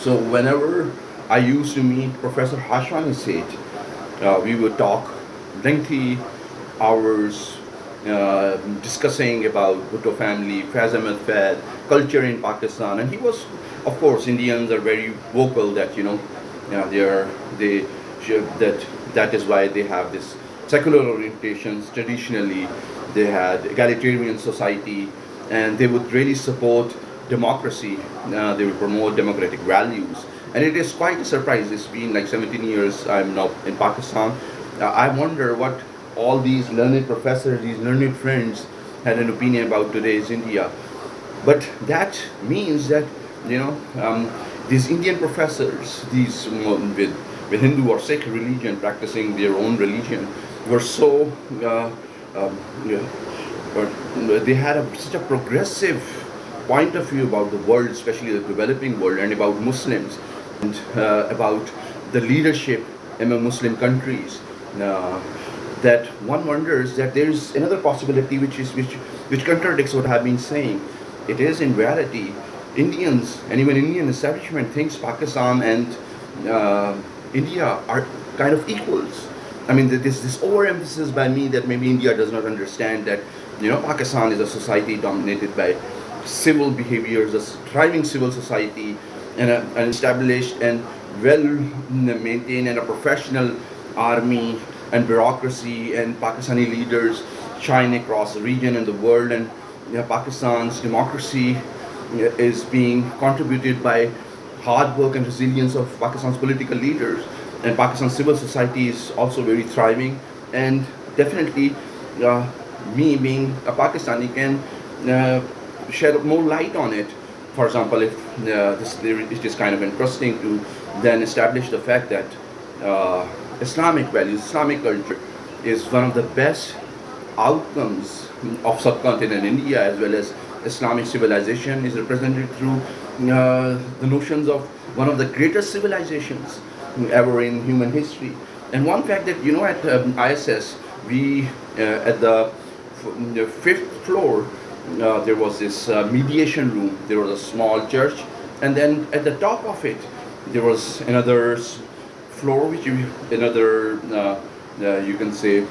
So whenever I used to meet Professor Hashwani Seth, we would talk lengthy hours discussing about Bhutto family, Faiz Ahmed Faiz, culture in Pakistan, and he was, of course, Indians are very vocal that they are they that that is why they have this secular orientations. Traditionally, they had egalitarian society, and they would really support democracy. They would promote democratic values, and it is quite a surprise. It's been like 17 years. I'm now in Pakistan. I wonder what all these learned professors, these learned friends, had an opinion about today's India. But that means that these Indian professors, these with Hindu or Sikh religion, practicing their own religion, were so yeah, but they had such a progressive point of view about the world, especially the developing world, and about Muslims, and about the leadership among Muslim countries. Uh, that one wonders that there is another possibility which contradicts what I've been saying. It is in reality Indians and even Indian establishment thinks Pakistan and uh, India are kind of equals. I mean, this overemphasis by me that maybe India does not understand that Pakistan is a society dominated by civil behaviors, a thriving civil society, and an established and well maintained and a professional army and bureaucracy, and Pakistani leaders shine across the region and the world, and Pakistan's democracy is being contributed by hard work and resilience of Pakistan's political leaders, and Pakistan's civil society is also very thriving, and definitely uh, me being a Pakistani can shed more light on it. For example, if it is kind of interesting to then establish the fact that Islamic values, Islamic culture is one of the best outcomes of subcontinent India, as well as Islamic civilization is represented through the notions of one of the greatest civilizations ever in human history. And one fact that at ISS, we at the fifth floor, there was this mediation room. There was a small church, and then at the top of it, there was another floor, another you can say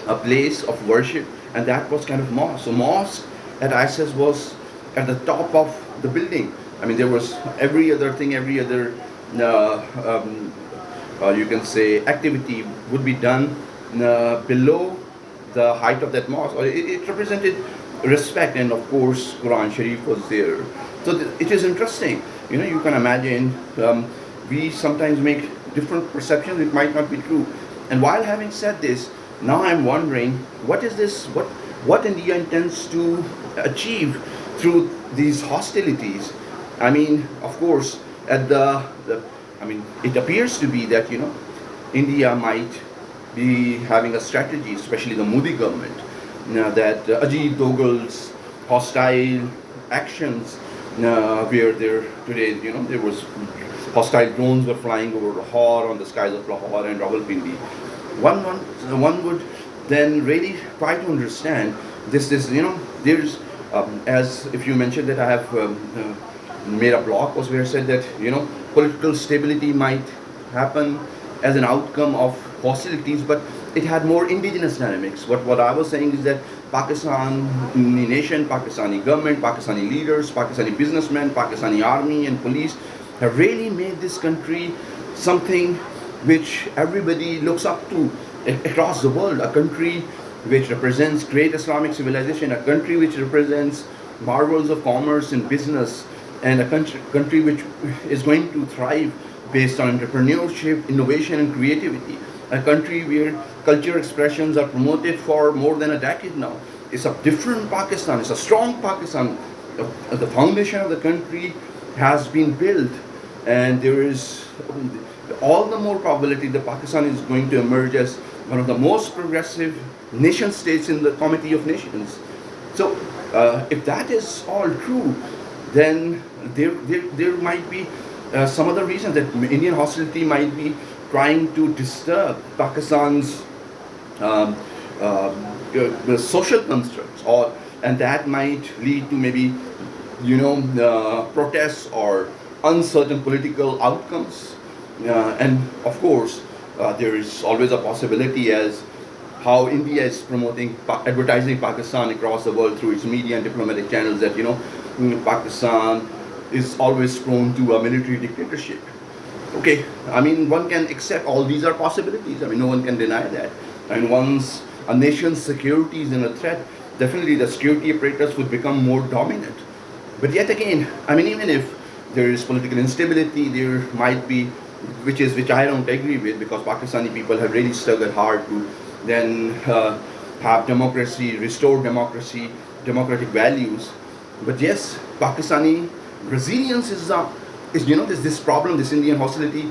a place of worship, and that was kind of mosque. So mosque at ISIS was at the top of the building. I mean, there was every other thing, every other you can say activity would be done below the height of that mosque. Or it represented respect, and of course, Quran Sharif was there. So it is interesting. You can imagine we sometimes make different perceptions. It might not be true. And while having said this, now I'm wondering what is this? What India intends to achieve through these hostilities? I mean, of course, at I mean, it appears to be that India might be having a strategy, especially the Modi government, that Ajit Dogal's hostile actions, where there was hostile drones were flying over Lahore, on the skies of Lahore and Rawalpindi. One would then really try to understand this. There's as if you mentioned that I have made a blog post where I said that political stability might happen as an outcome of hostilities, but it had more indigenous dynamics. What I was saying is that Pakistani nation, Pakistani government, Pakistani leaders, Pakistani businessmen, Pakistani army and police have really made this country something which everybody looks up to across the world. A country which represents great Islamic civilization, a country which represents marvels of commerce and business, and a country which is going to thrive based on entrepreneurship, innovation, and creativity. A country where cultural expressions are promoted for more than a decade now. It's a different Pakistan. It's a strong Pakistan. The foundation of the country has been built, and there is all the more probability that Pakistan is going to emerge as one of the most progressive nation states in the Committee of Nations. So, if that is all true, then there might be some other reason that Indian hostility might be trying to disturb Pakistan's the social constructs, and that might lead to maybe protests or uncertain political outcomes. And of course, there is always a possibility as how India is promoting advertising Pakistan across the world through its media and diplomatic channels that Pakistan is always prone to a military dictatorship. Okay, I mean, one can accept all these are possibilities. I mean, no one can deny that. And once a nation's security is in a threat, definitely the security apparatus would become more dominant. But yet again, I mean, even if there is political instability, there might be, which I don't agree with, because Pakistani people have really struggled hard to then have democracy, restore democracy, democratic values. But yes, Pakistani resilience is this problem, this Indian hostility